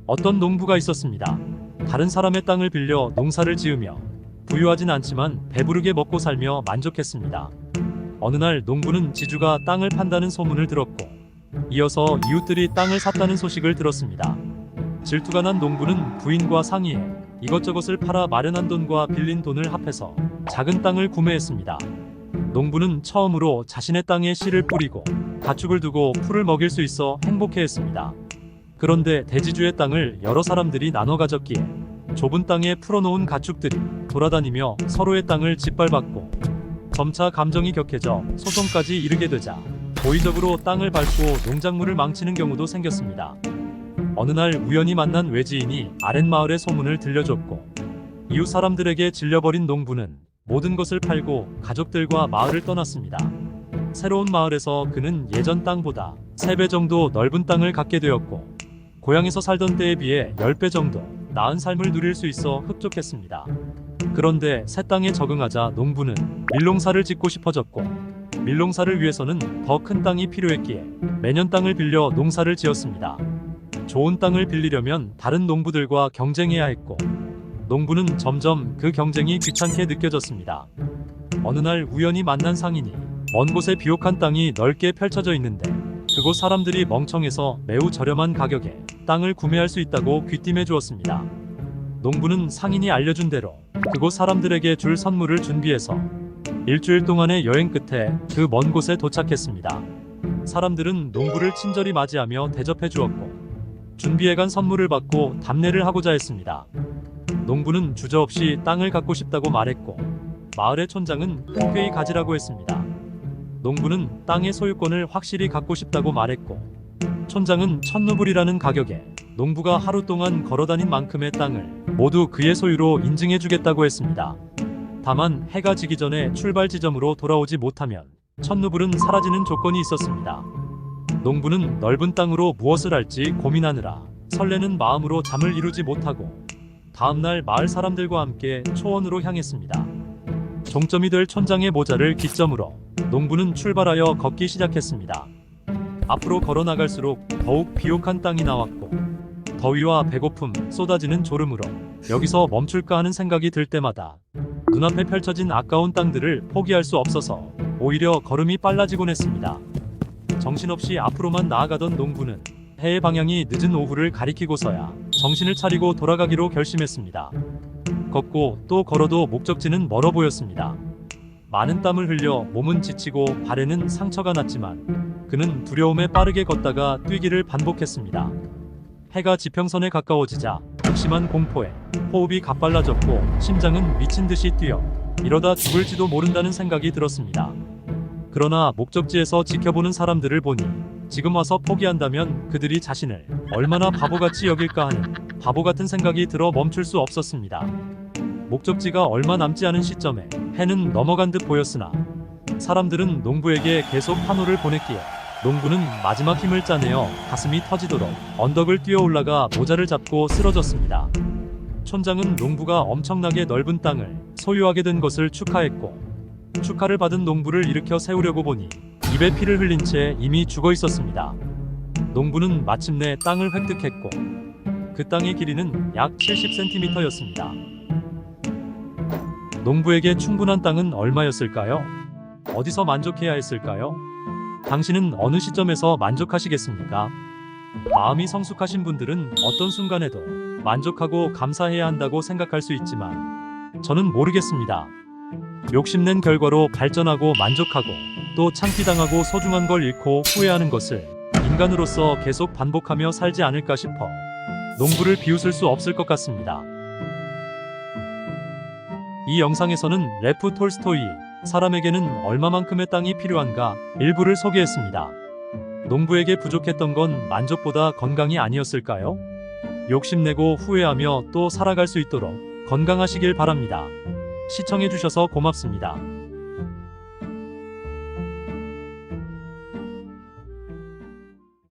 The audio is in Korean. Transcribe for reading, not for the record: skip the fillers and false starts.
어떤 농부가 있었습니다. 다른 사람의 땅을 빌려 농사를 지으며 부유하진 않지만 배부르게 먹고 살며 만족했습니다. 어느 날 농부는 지주가 땅을 판다는 소문을 들었고 이어서 이웃들이 땅을 샀다는 소식을 들었습니다. 질투가 난 농부는 부인과 상의해 이것저것을 팔아 마련한 돈과 빌린 돈을 합해서 작은 땅을 구매했습니다. 농부는 처음으로 자신의 땅에 씨를 뿌리고 가축을 두고 풀을 먹일 수 있어 행복해했습니다. 그런데 대지주의 땅을 여러 사람들이 나눠 가졌기에 좁은 땅에 풀어놓은 가축들이 돌아다니며 서로의 땅을 짓밟았고 점차 감정이 격해져 소송까지 이르게 되자 고의적으로 땅을 밟고 농작물을 망치는 경우도 생겼습니다. 어느 날 우연히 만난 외지인이 아랫마을의 소문을 들려줬고 이웃 사람들에게 질려버린 농부는 모든 것을 팔고 가족들과 마을을 떠났습니다. 새로운 마을에서 그는 예전 땅보다 3배 정도 넓은 땅을 갖게 되었고 고향에서 살던 때에 비해 10배 정도 나은 삶을 누릴 수 있어 흡족했습니다. 그런데 새 땅에 적응하자 농부는 밀농사를 짓고 싶어졌고 밀농사를 위해서는 더 큰 땅이 필요했기에 매년 땅을 빌려 농사를 지었습니다. 좋은 땅을 빌리려면 다른 농부들과 경쟁해야 했고 농부는 점점 그 경쟁이 귀찮게 느껴졌습니다. 어느 날 우연히 만난 상인이 먼 곳에 비옥한 땅이 넓게 펼쳐져 있는데 그곳 사람들이 멍청해서 매우 저렴한 가격에 땅을 구매할 수 있다고 귀띔해 주었습니다. 농부는 상인이 알려준 대로 그곳 사람들에게 줄 선물을 준비해서 일주일 동안의 여행 끝에 그 먼 곳에 도착했습니다. 사람들은 농부를 친절히 맞이하며 대접해 주었고 준비해간 선물을 받고 답례를 하고자 했습니다. 농부는 주저없이 땅을 갖고 싶다고 말했고 마을의 촌장은 흔쾌히 가지라고 했습니다. 농부는 땅의 소유권을 확실히 갖고 싶다고 말했고 촌장은 1000루블이라는 가격에 농부가 하루 동안 걸어다닌 만큼의 땅을 모두 그의 소유로 인증해주겠다고 했습니다. 다만 해가 지기 전에 출발 지점으로 돌아오지 못하면 1000루블은 사라지는 조건이 있었습니다. 농부는 넓은 땅으로 무엇을 할지 고민하느라 설레는 마음으로 잠을 이루지 못하고 다음날 마을 사람들과 함께 초원으로 향했습니다. 종점이 될 촌장의 모자를 기점으로 농부는 출발하여 걷기 시작했습니다. 앞으로 걸어나갈수록 더욱 비옥한 땅이 나왔고 더위와 배고픔, 쏟아지는 졸음으로 여기서 멈출까 하는 생각이 들 때마다 눈앞에 펼쳐진 아까운 땅들을 포기할 수 없어서 오히려 걸음이 빨라지곤 했습니다. 정신없이 앞으로만 나아가던 농부는 해의 방향이 늦은 오후를 가리키고서야 정신을 차리고 돌아가기로 결심했습니다. 걷고 또 걸어도 목적지는 멀어 보였습니다. 많은 땀을 흘려 몸은 지치고 발에는 상처가 났지만 그는 두려움에 빠르게 걷다가 뛰기를 반복했습니다. 해가 지평선에 가까워지자 극심한 공포에 호흡이 가빨라졌고 심장은 미친 듯이 뛰어 이러다 죽을지도 모른다는 생각이 들었습니다. 그러나 목적지에서 지켜보는 사람들을 보니 지금 와서 포기한다면 그들이 자신을 얼마나 바보같이 여길까 하는 바보 같은 생각이 들어 멈출 수 없었습니다. 목적지가 얼마 남지 않은 시점에 해는 넘어간 듯 보였으나 사람들은 농부에게 계속 환호를 보냈기에 농부는 마지막 힘을 짜내어 가슴이 터지도록 언덕을 뛰어 올라가 모자를 잡고 쓰러졌습니다. 촌장은 농부가 엄청나게 넓은 땅을 소유하게 된 것을 축하했고 축하를 받은 농부를 일으켜 세우려고 보니 입에 피를 흘린 채 이미 죽어 있었습니다. 농부는 마침내 땅을 획득했고 그 땅의 길이는 약 70cm였습니다. 농부에게 충분한 땅은 얼마였을까요? 어디서 만족해야 했을까요? 당신은 어느 시점에서 만족하시겠습니까? 마음이 성숙하신 분들은 어떤 순간에도 만족하고 감사해야 한다고 생각할 수 있지만 저는 모르겠습니다. 욕심낸 결과로 발전하고 만족하고 또 창피당하고 소중한 걸 잃고 후회하는 것을 인간으로서 계속 반복하며 살지 않을까 싶어 농부를 비웃을 수 없을 것 같습니다. 이 영상에서는 레프 톨스토이 사람에게는 얼마만큼의 땅이 필요한가 일부를 소개했습니다. 농부에게 부족했던 건 만족보다 건강이 아니었을까요? 욕심내고 후회하며 또 살아갈 수 있도록 건강하시길 바랍니다. 시청해주셔서 고맙습니다.